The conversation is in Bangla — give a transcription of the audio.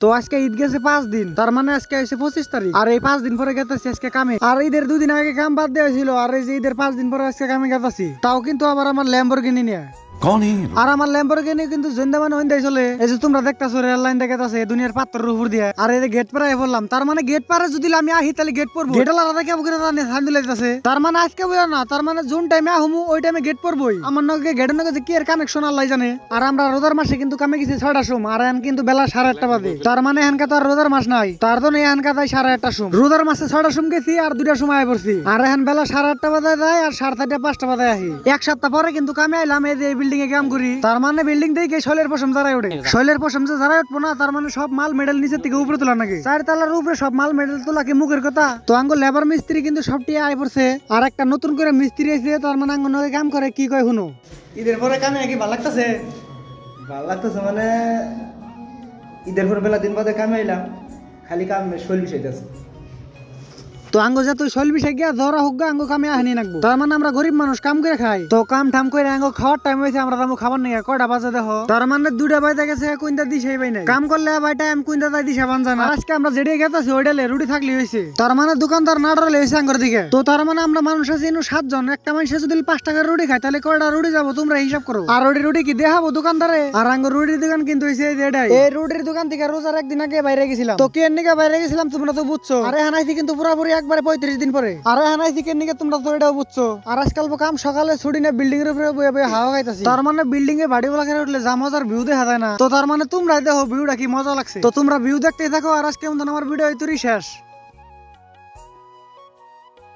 তো আজকে ঈদ গেছে 5 দিন, তার মানে আজকে হয়েছে 25 তারিখ। আর এই 5 দিন পরে গেতেছি আজকে কামে। আর ঈদের 2 দিন আগে কাম বাদ দেওয়া ছিল, আর এই যে ঈদের 5 দিন পরে আজকে কামে গেতেছি, তাও কিন্তু আবার আমার ল্যাম্বরগিনি নিয়ে। আর আমার ল্যাম্বরগিনি কিন্তু জন্দা মানে হইন্দাই চলে। এই যে তোমরা দেখতাছো রেল লাইন দেখাতাছে দুনিয়ার পাত্রের উপর দিয়ে। আর এই যে গেট পারে বললাম, তার মানে গেট পারে যদি আমি আহি তাহলে গেট পড়বো। গেট আলাদা কেমন করে হান্ডি লাগতেছে, তার মানে আজকে বুঝো না, তার মানে জুন টাইমে আহমু ওই টাইমে গেট পড়বই। আমার নগে গেটের নগে যে কি এর কানেকশন আল্লাহ জানে। আর আমরা রোজার মাসে কিন্তু কামে গেছি 6টার সময়, আর এখন কিন্তু বেলা 8:30 বাজে। তার মানে এখানকার তো আর রোজার মাস নাই, তার জন্য এখানকার তাই 8:30টার সময়। রোজার মাসে 6টার সময় গেছি আর 2টার সময় আয় পড়ছি। আর এখন বেলা 8:30 বাজে যায় আর 4:30 5টা বাজে আহি। এক সপ্তাহ পরে কিন্তু কামে আইলাম, এই যে এই বিল্ডিং এ কাম করি। তার মানে বিল্ডিং থেকে শৈলের পশম যারাই ওঠে, শৈলের পশম যে যারাই উঠবো না, তার মানে সব মাল মেডেল নিচের থেকে উপরে তোলা নাকি 4 তলার উপরে সব মাল মেডেল তোলা কি মুখের কথা? তো আঙ্গ লেবার মিস্ত্রি কিন্তু সবটি আয় পড়ছে, আর একটা নতুন করে মিস্ত্রি এসে, তার মানে আঙ্গ নগে কাম করে। কি কয় শুনো, ঈদের পরে কামে কি ভালো লাগতেছে? ভালো লাগতেছে মানে ঈদের পর বেলা দিন বাদে কামে এলাম, খালি কাম শৈল বিষয়তেছে। তো আঙ্গ যা তুই শৈল বিষয় গিয়া ধরা হোক গা, আঙ্গ কামে আহনি নাকবো। তার মানে আমরা গরিব মানুষ কাম করে খাই, তো কাম ঠাম করে আঙ্গ খাওয়ার টাইম হয়েছে, আমরা দামো খাবার নেই। কয়টা বাজে দেখো, তার মানে 2টা বাজে গেছে, কুইন্টা দিশাই পাই নাই। কাম করলে ভাই টাইম কুইন্টা তাই দিশা বান যায় না। আজকে আমরা যেটা গেতাছি ওইটালে রুটি থাকলে হয়েছে, তার মানে দোকানদার না ডরলে হয়েছে আঙ্গর দিকে। তো তার মানে আমরা মানুষ আছি 7 জন, একটা মানুষে যদি 5 টাকার রুটি খায় তাহলে কয়টা রুটি যাবো তোমরা হিসাব করো। আর রুটি কি দেখাবো দোকানদারে? আর আঙ্গ রুটির দোকান কিন্তু হয়েছে এটাই। এই রুটির দোকান থেকে রোজার একদিন আগে বাইরে গেছিলাম। তো কি এর নিকে বাইরে গেছিলাম তোমরা তো বুঝছো। আরে হানাইছি কিন্তু পুরাপুরি একবারে 35 দিন পরে। আরে হানাইছি কেন নিকে তোমরা তো এটাও বুঝছো। আর আজকাল কাম সকালে ছুটি না, বিল্ডিং এর উপরে বয়ে বয়ে হাওয়া খাইতাছি। তার মানে বিল্ডিং এ বাড়ি বলা করে উঠলে যা মজার ভিউ দেখা যায় না। তো তার মানে তোমরা দেখো ভিউটা কি মজা লাগছে। তো তোমরা ভিউ দেখতে থাকো, আর আজকে মতন আমার ভিডিও এই তোরই শেষ।